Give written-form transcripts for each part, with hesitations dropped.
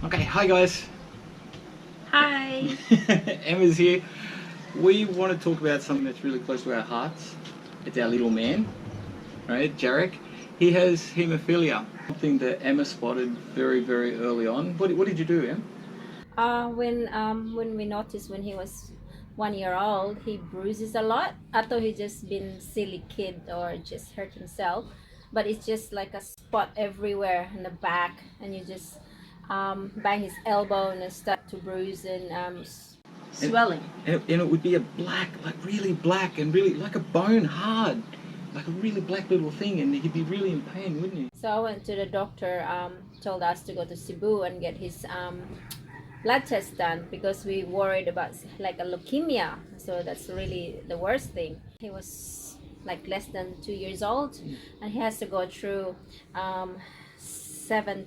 Okay, hi guys. Hi. Emma's here. We want to talk about something that's really close to our hearts. It's our little man, right, Jarick. He has hemophilia, something that Emma spotted very, very early on. What did you do, Em? When we noticed when he was 1 year old, he bruises a lot. I thought he just been silly kid or just hurt himself, but it's just like a spot everywhere in the back, and you just bang his elbow and it start to bruise and swelling. And it would be a black, like really black and really like a bone hard, like a really black little thing, and he'd be really in pain, wouldn't he? So I went to the doctor. Told us to go to Cebu and get his blood test done because we worried about like a leukemia. So that's really the worst thing. He was like less than 2 years old, and he has to go through 7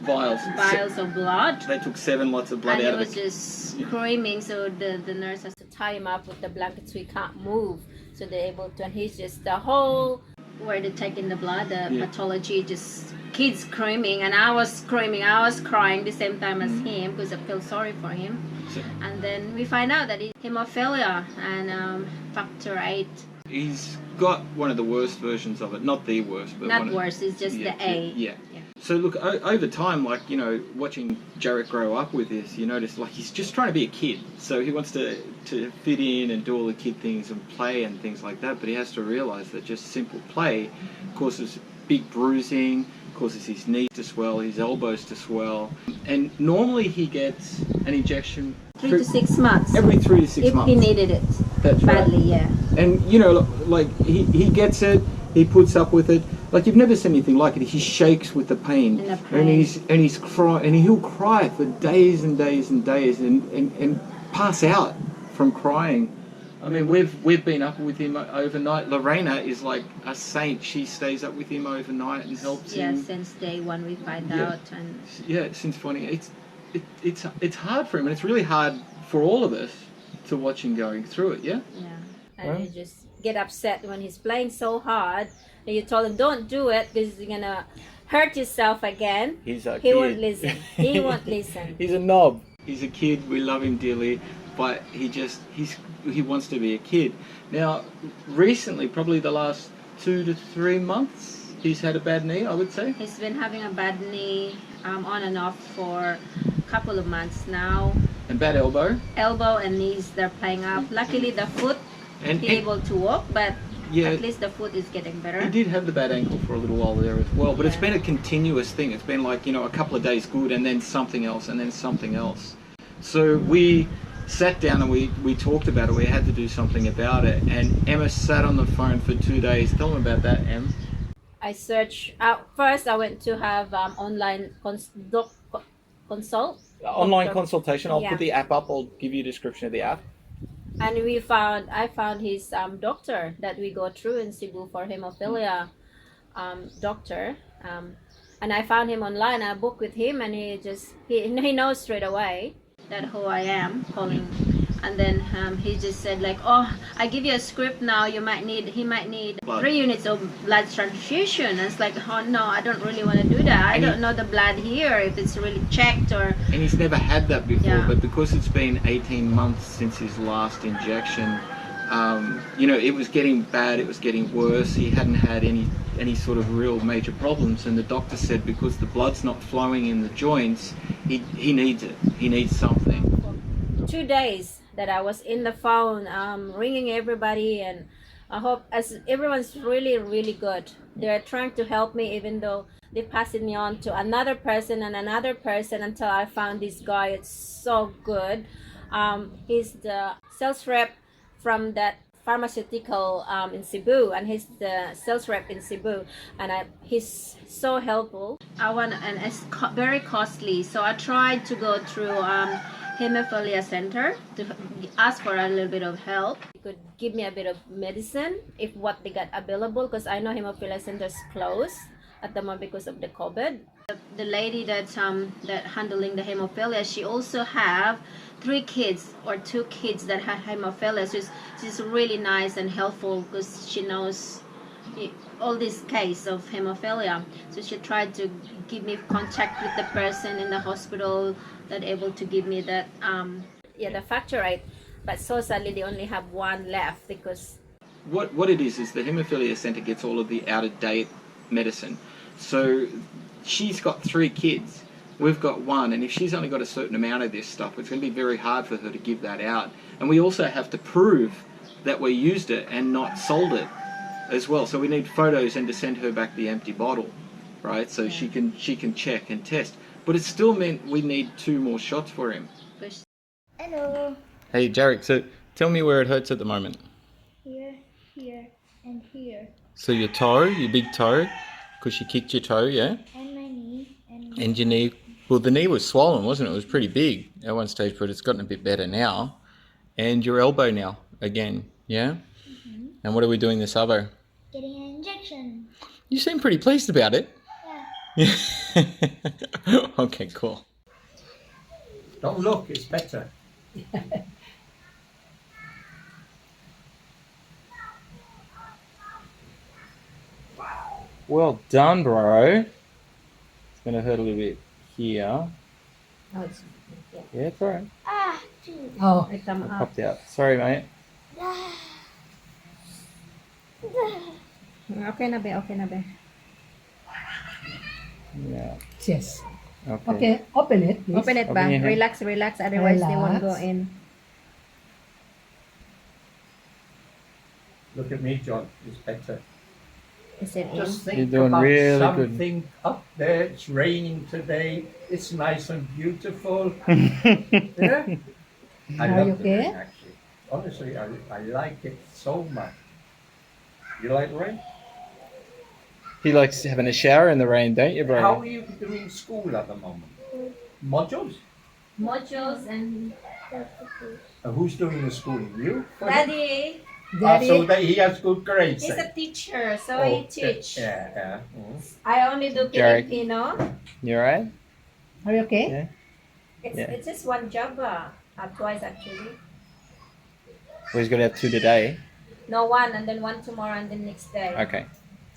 vials of blood. They took 7 lots of blood and out of he it. was just screaming, so the nurse has to tie him up with the blankets so he can't move. So they're able to, and he's just the whole where they're taking the blood, the pathology, just kids screaming, and I was screaming, I was crying the same time as him because I feel sorry for him. And then we find out that it's hemophilia and factor 8. He's got one of the worst versions of it, not the worst, but not worse, it's just the A. Yeah. So look, over time, like, you know, watching Jarick grow up with this, you notice like he's just trying to be a kid. So he wants to fit in and do all the kid things and play and things like that. But he has to realize that just simple play causes big bruising, causes his knees to swell, his elbows to swell. And normally he gets an injection 3 to 6 months. Every 3 to 6 if months. If he needed it. That's badly, right. Yeah. And you know, like he gets it, he puts up with it. Like you've never seen anything like it. He shakes with the pain, and he's crying, and he'll cry for days and days and days, and pass out from crying. I mean, we've been up with him overnight. Lorena is like a saint. She stays up with him overnight and helps him. Yeah, since day one we find out, and since finding it's hard for him, and it's really hard for all of us to watch him going through it. Yeah. Yeah, and you just get upset when he's playing so hard. And you told him don't do it because you're gonna hurt yourself again. He's a he kid. Won't listen. He won't listen. He's a knob. He's a kid. We love him dearly, but he wants to be a kid. Now, recently, probably the last 2 to 3 months, he's had a bad knee, I would say. He's been having a bad knee on and off for a couple of months now. And bad elbow. Elbow and knees, they're playing up. Luckily, the foot he's able to walk, but at least the foot is getting better. He did have the bad ankle for a little while there as well, but it's been a continuous thing. It's been like, you know, a couple of days good and then something else and then something else. So we sat down and we talked about it. We had to do something about it. And Emma sat on the phone for 2 days. Tell them about that, Em. I searched first. I went to have online consult. Online consultation. I'll put the app up. I'll give you a description of the app. And I found his doctor that we go through in Cebu for hemophilia doctor. And I found him online. I booked with him, and he knows straight away that who I am calling. And then he just said like, oh, I give you a script now. He might need blood. 3 units of blood transfusion. And it's like, oh no, I don't really want to do that. I don't know the blood here if it's really checked or. And he's never had that before, but because it's been 18 months since his last injection, you know, it was getting bad. It was getting worse. He hadn't had any sort of real major problems, and the doctor said because the blood's not flowing in the joints, he needs it. He needs something. 2 days that I was in the phone ringing everybody, and I hope as everyone's really good. They're trying to help me, even though they passed me on to another person and another person until I found this guy. It's so good. He's the sales rep from that pharmaceutical in Cebu, and he's the sales rep in Cebu, and he's so helpful. And it's very costly, so I tried to go through Hemophilia Center to ask for a little bit of help. He could give me a bit of medicine if what they got available, because I know Hemophilia Center is closed at the moment because of the COVID. The lady that handling the hemophilia, she also have 3 kids or 2 kids that have hemophilia. So she's really nice and helpful because she knows all this case of hemophilia. So she tried to give me contact with the person in the hospital that able to give me that the factor rate. But so sadly they only have one left because what it is the Hemophilia Centre gets all of the out-of-date medicine. So she's got 3 kids. We've got 1, and if she's only got a certain amount of this stuff, it's going to be very hard for her to give that out. And we also have to prove that we used it and not sold it as well. So we need photos and to send her back the empty bottle, right? So she can check and test. But it still meant we need 2 more shots for him. Hello. Hey Jarick, so tell me where it hurts at the moment. Here, here, and here. So your toe, your big toe, because she kicked your toe, yeah? And my knee. And your knee. Well, the knee was swollen, wasn't it? It was pretty big at one stage, but it's gotten a bit better now. And your elbow now, again, yeah? Mm-hmm. And what are we doing this other? Getting an injection. You seem pretty pleased about it. Yeah. Okay, cool. Don't look, it's better. Well done, bro. It's going to hurt a little bit here. oh, it's, Yeah, it's alright. Ah, dude. oh, it come It up. popped out. Sorry, mate. Okay na be, okay na be. Yeah. Yes. Okay. Okay, open it, please. Open it Open ba? your hand. Relax, otherwise they won't go Relax. in. Look at me, John, it's better. Is it in? Just think You're doing about really good. something up there. It's raining today. It's nice and beautiful. Yeah? I Are you love the rain, okay? actually. Honestly, I like it so much. You like rain? He likes having a shower in the rain, don't you, bro? How are you doing school at the moment? Modules? Mochos and Who's doing the schooling? You? Daddy. So that he has good grades. He's then? a teacher, so Oh, he teach. Yeah, yeah. I only do Jarick. Filipino. You alright? Are you okay? Yeah. It's just one job, twice actually. Well, he's got to have 2 today. No, one and then one tomorrow and then next day. Okay.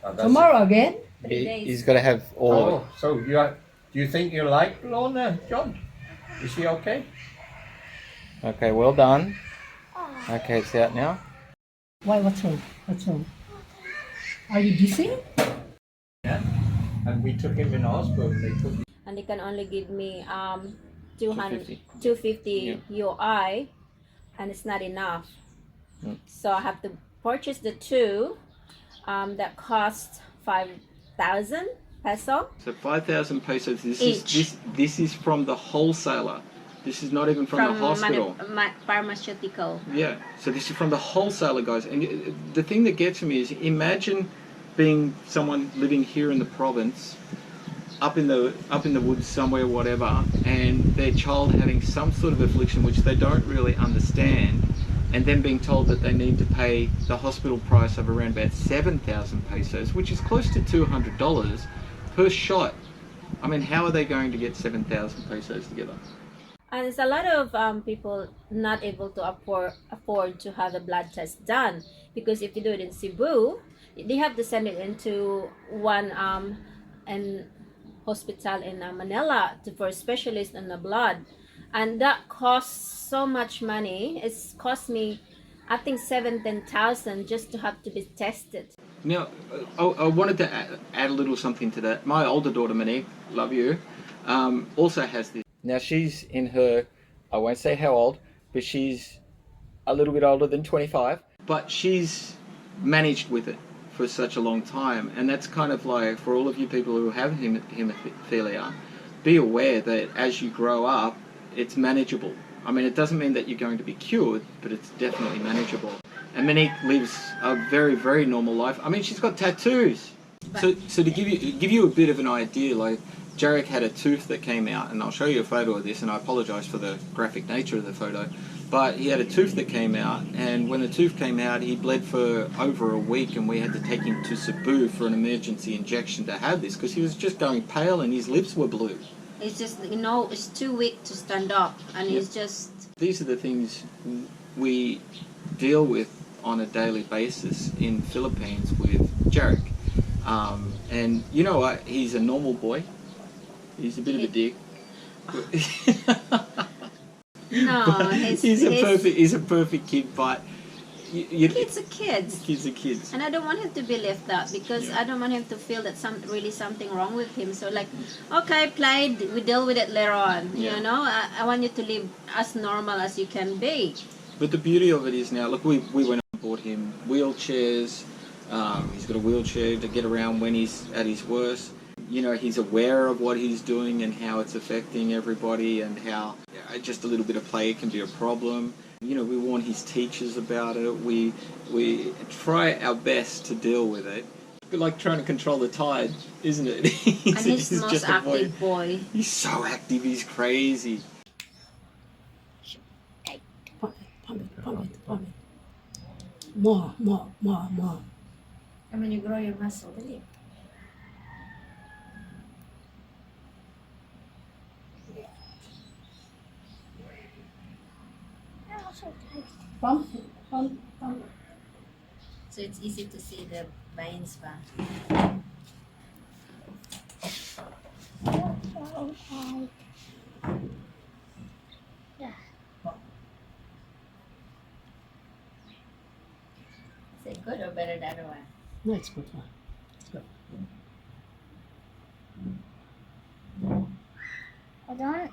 Oh, that's Tomorrow again? 3 days. He's got to have all of Oh, so do you think you like Lorna, John? Is she okay? it. Okay, well done. Okay, it's out now. Why, what's wrong? What's wrong? Are you dizzy? Yeah. And we took him in hospital. They took him. And they can only give me 250 250. UI, and it's not enough. Mm. So I have to purchase the 2 that cost 5,000 peso. So 5,000 pesos. Each. This is from the wholesaler. This is not even from the hospital. Pharmaceutical. Yeah. So this is from the wholesaler, guys. And the thing that gets me is, imagine being someone living here in the province, up in the woods somewhere, whatever, and their child having some sort of affliction which they don't really understand, and then being told that they need to pay the hospital price of around about 7,000 pesos, which is close to $200 per shot. I mean, how are they going to get 7,000 pesos together? And it's a lot of people not able to afford to have the blood test done, because if you do it in Cebu, they have to send it into one hospital in Manila for a specialist in the blood, and that costs so much money. It's cost me, I think, 17,000 just to have to be tested. Now, I wanted to add a little something to that. My older daughter, Monique, love you, also has this. Now, she's in her, I won't say how old, but she's a little bit older than 25. But she's managed with it for such a long time. And that's kind of like, for all of you people who have hemophilia, be aware that as you grow up, it's manageable. I mean, it doesn't mean that you're going to be cured, but it's definitely manageable. And Monique lives a very, very normal life. I mean, she's got tattoos. So to give you a bit of an idea, like, Jarick had a tooth that came out, and I'll show you a photo of this, and I apologise for the graphic nature of the photo, but he had a tooth that came out, and when the tooth came out, he bled for over a week, and we had to take him to Cebu for an emergency injection to have this, because he was just going pale and his lips were blue. It's just, it's too weak to stand up, and Yep. it's just... These are the things we deal with on a daily basis in Philippines with Jarick. And you know what? He's a normal boy. He's a bit of a dick. No, He's a perfect kid, but kids are kids. Kids are kids. And I don't want him to be left out because I don't want him to feel that something wrong with him. So like, okay, played, we deal with it later on. Yeah. You know, I want you to live as normal as you can be. But the beauty of it is now, look, we went and bought him wheelchairs. He's got a wheelchair to get around when he's at his worst. You know, he's aware of what he's doing and how it's affecting everybody and how just a little bit of play can be a problem. You know, we warn his teachers about it. We try our best to deal with it. It's like trying to control the tide, isn't it? And he's the most active boy. He's so active, he's crazy. Pump it. More. And when you grow your muscle, really. Pump. So it's easy to see the veins ba? Is it good or better the other one? No, it's good. It's good. I don't.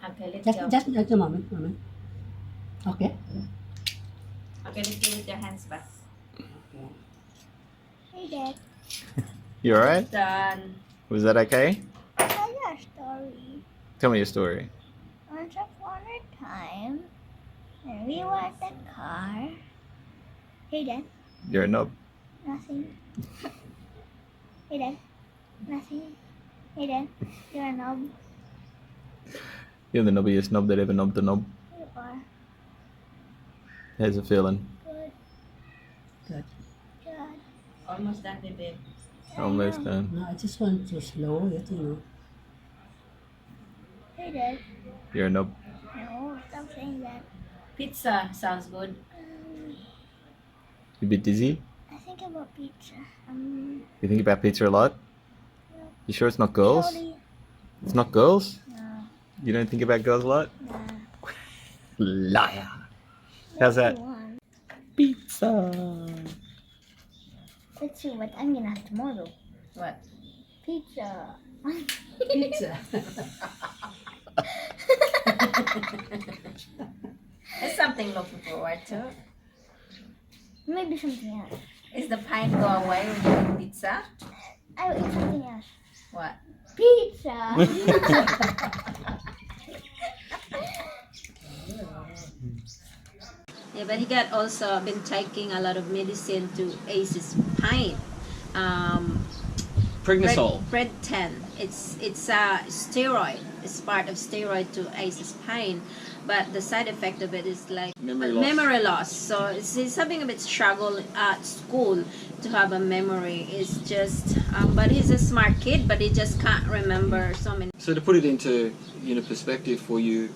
Okay, let's go. Just a moment. Okay. Okay, let's do with your hands ba? Hey, Dad. You alright? Done. Was that okay? Tell you a story. Tell me your story. Once upon a time, when we were at the car. Hey, Dad. You're a knob. Nothing. Hey, Dad. Nothing. Hey, Dad. You're a knob. You're the knobbiest knob that ever knobbed a knob. You are. How's it feeling? Good. Good. Good. Almost done, baby. Almost done. No, I just want to slow it, Hey, Dad. You're a knob. No, stop saying that. Pizza sounds good. You a bit dizzy? I think about pizza. You think about pizza a lot? You sure it's not girls? Slowly. It's not girls? No. You don't think about girls a lot? Nah. Liar. How's that? One. Pizza. Let's see what I'm gonna have tomorrow. What? Pizza. Pizza. It's something looking forward to. Maybe something else. Is the pain go away when you eat pizza? I will eat something else. What? Pizza. Yeah, but he got also been taking a lot of medicine to ease his pain. Pregnisol. Predten. It's a steroid. It's part of steroid to ease his pain, but the side effect of it is like Memory loss. So he's having a bit struggle at school to have a memory. It's just, but he's a smart kid, but he just can't remember so many. So to put it into perspective for you,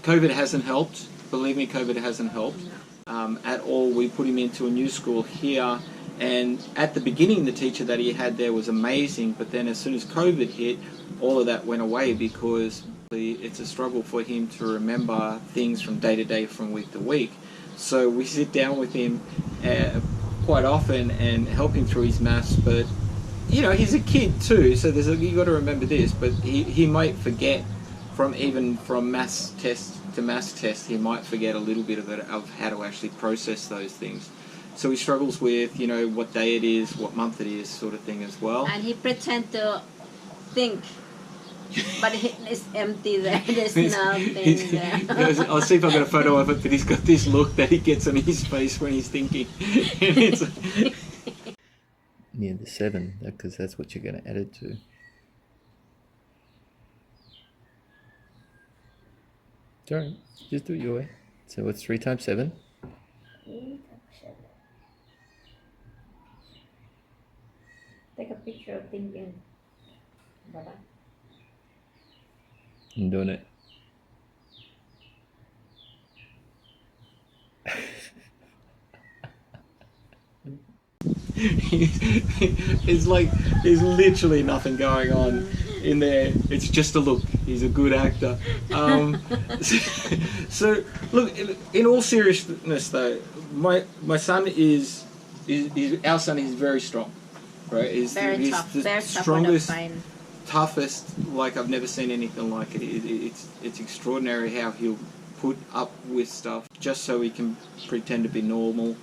COVID hasn't helped. Believe me, COVID hasn't helped at all. We put him into a new school here, and at the beginning, the teacher that he had there was amazing. But then, as soon as COVID hit, all of that went away because it's a struggle for him to remember things from day to day, from week to week. So we sit down with him quite often and help him through his maths, but he's a kid too, so you got to remember this, but he might forget from maths test to maths test, he might forget a little bit of how to actually process those things. So he struggles with what day it is, what month it is, sort of thing as well. And he pretend to think, but it's empty there. There's nothing there. I'll see if I've got a photo of it, but he's got this look that he gets on his face when he's thinking. Near the 7, because that's what you're going to add it to. It's alright, just do it your way. So what's 3 times 7? 3 times 7. Take a picture of thinking. Baba. I'm doing it. It's like there's literally nothing going on in there. It's just a look. He's a good actor. So look, in all seriousness though, my son is our son is very strong, right? He's tough, the very tough strongest, with the pain. toughest. Like I've never seen anything like it. It's extraordinary how he'll put up with stuff just so he can pretend to be normal.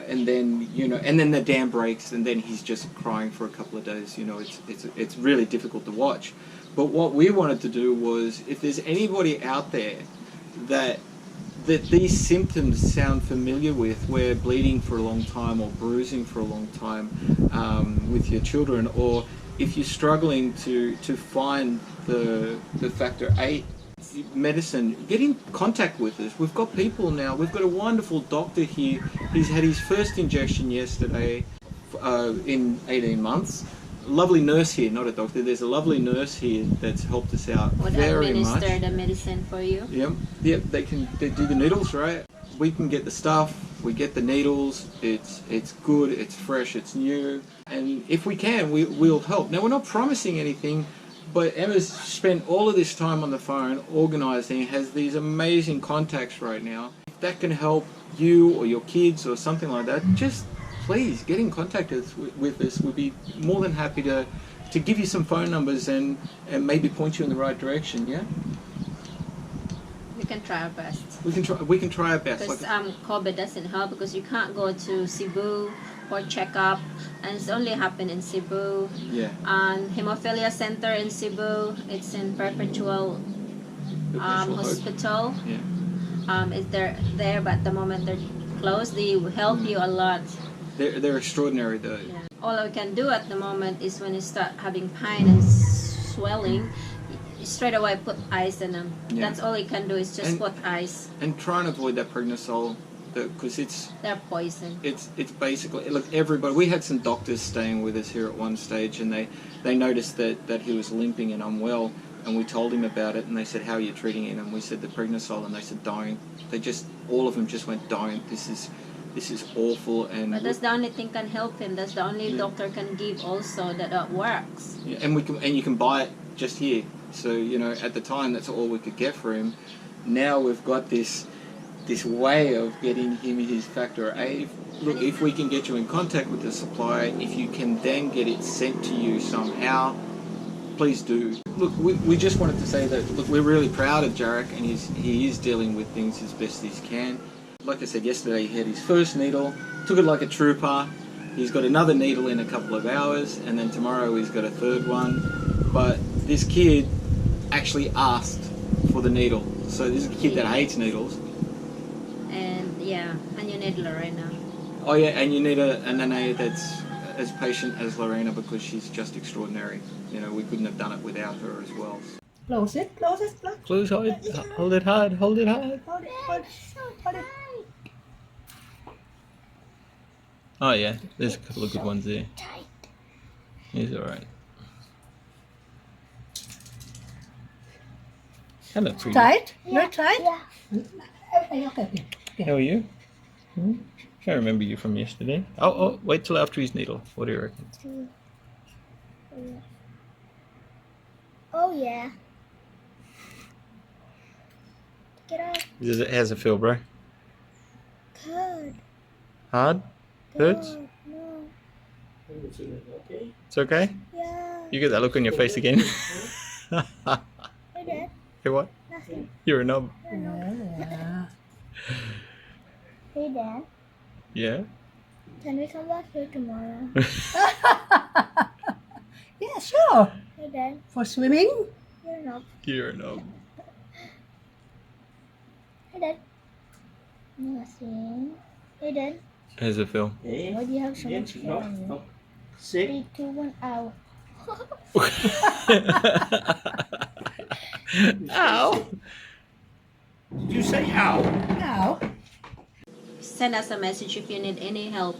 And then and then the dam breaks, and then he's just crying for a couple of days. It's really difficult to watch. But what we wanted to do was, if there's anybody out there that these symptoms sound familiar with, where bleeding for a long time or bruising for a long time with your children, or if you're struggling to find the factor VIII medicine, get in contact with us. We've got people now. We've got a wonderful doctor here. He's had his first injection yesterday in 18 months. Lovely nurse here, not a doctor. There's a lovely nurse here that's helped us out very much. Would administer the medicine for you? Yep. They do the needles, right? We can get the stuff. We get the needles. It's good. It's fresh. It's new. And if we can, we'll help. Now, we're not promising anything. But Emma's spent all of this time on the phone organising, has these amazing contacts right now. If that can help you or your kids or something like that, just please get in contact with us. We'd be more than happy to give you some phone numbers and maybe point you in the right direction, yeah? We can try our best. We can try our best. Because COVID doesn't help, because you can't go to Cebu for checkup, and it's only happened in Cebu. Yeah. And Hemophilia Center in Cebu, it's in Perpetual Hospital. Yeah. They're there, but at the moment they're closed. They help you a lot. They're extraordinary though. Yeah. All we can do at the moment is when you start having pain and swelling, straight away put ice in them. Yeah. That's all you can do, is just put ice. And try and avoid that prednisol, because they're poison. It's basically, look, everybody. We had some doctors staying with us here at one stage, and they noticed that he was limping and unwell, and we told him about it, and they said, "How are you treating it?" And we said the prednisol, and they said, "Don't." All of them just went, "Don't. This is awful." And but that's the only thing can help him. That's the only doctor can give also that works. Yeah, and you can buy it just here. So at the time that's all we could get for him. Now we've got this way of getting him his factor VIII. Look, if we can get you in contact with the supplier, if you can then get it sent to you somehow, please do. Look, we just wanted to say that, look, we're really proud of Jarick, and he is dealing with things as best he can. Like I said yesterday, he had his first needle, took it like a trooper. He's got another needle in a couple of hours, and then tomorrow he's got a third one. But this kid actually asked for the needle. So this is a kid that hates needles. And you need Lorena. Oh yeah, and you need a nana that's as patient as Lorena, because she's just extraordinary. We couldn't have done it without her as well. Close it, close. Close, hold it hard, hold it hard. Hold it. Oh yeah, there's a couple of good ones there. He's alright. Hello, pretty. Tight? Not tight? Yeah. Okay. How are you? Can't remember you from yesterday. Oh, wait till after his needle. What do you reckon? Oh yeah. Get up. How's it feel, bro? Good. Hard? Hurts? No. It's okay? Yeah. You get that look on your face again. Hey Dad. Hey, what? Nothing. You're a knob. Yeah. Hey Dad. Yeah? Can we come back here tomorrow? Yeah, sure. Hey Dad. For swimming? You're not. You're a knob. Hey Dad. Nothing. Hey Dad. How's it feel? Why do you have so much hair on you? Sick. 3, 2, 1, ow. Ow! Did you say ow? Now. Send us a message if you need any help.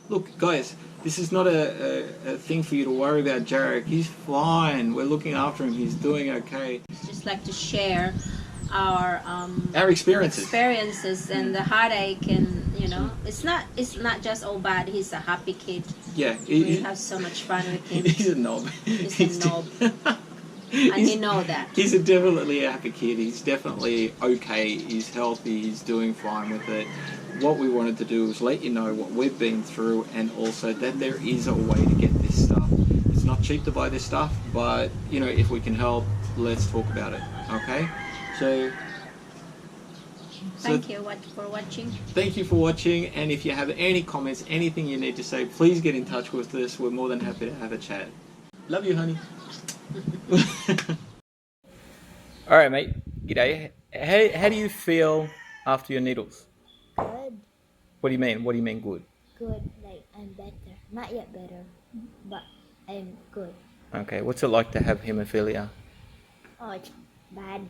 Look, guys, this is not a thing for you to worry about Jarick. He's fine. We're looking after him. He's doing okay. Just like to share our Our experiences. and the heartache, and You know, it's not just all bad. He's a happy kid. Yeah, We have so much fun with him. he's a knob. He's a knob. And he know that. He's definitely a happy kid. He's definitely okay. He's healthy. He's doing fine with it. What we wanted to do was let you know what we've been through, and also that there is a way to get this stuff. It's not cheap to buy this stuff, but you know, if we can help, let's talk about it. Okay? So Thank you for watching. thank you for watching, and if you have any comments, anything you need to say, please get in touch with us. We're more than happy to have a chat. Love you, honey. All right, mate. G'day. How do you feel after your needles? Good. What do you mean? What do you mean good? Good. Like, I'm better. Not yet better, but I'm good. Okay. What's it like to have hemophilia? Oh, it's bad.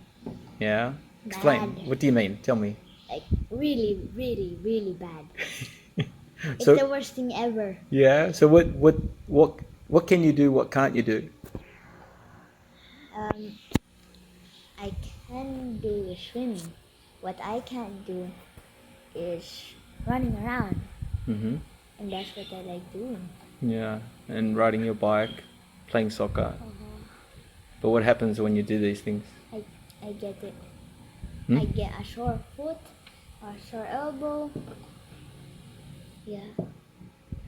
Yeah. Explain. Bad. What do you mean? Tell me. Like, really, really, really bad. It's So the worst thing ever. yeah. So what can you do? What can't you do? I can do swimming. What I can't do is running around. Mhm. And that's what I like doing. Yeah. And riding your bike, playing soccer. But what happens when you do these things? I get it. Hmm? I get a sore foot, a sore elbow. Yeah.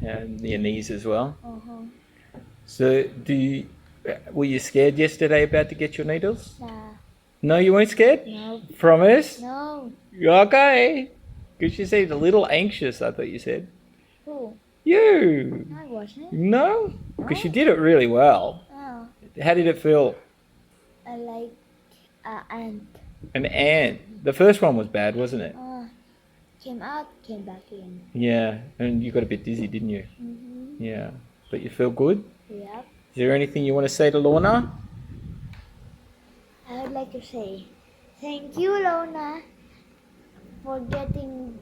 And your knees as well. So were you scared yesterday about to get your needles? Nah. No, you weren't scared? No. Promise? No. Okay. Because you seemed a little anxious, I thought you said. Who? You. I wasn't. No? Because you did it really well. Oh. How did it feel? I like ant. An ant. The first one was bad, wasn't it? Came out, came back in. Yeah. And you got a bit dizzy, didn't you? Yeah. But you feel good? Yep. Is there anything you want to say to Lorna? I would like to say thank you, Lona, for giving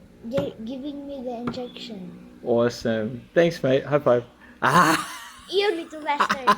me the injection. Awesome. Thanks, mate. High five. Ah! You little bastard.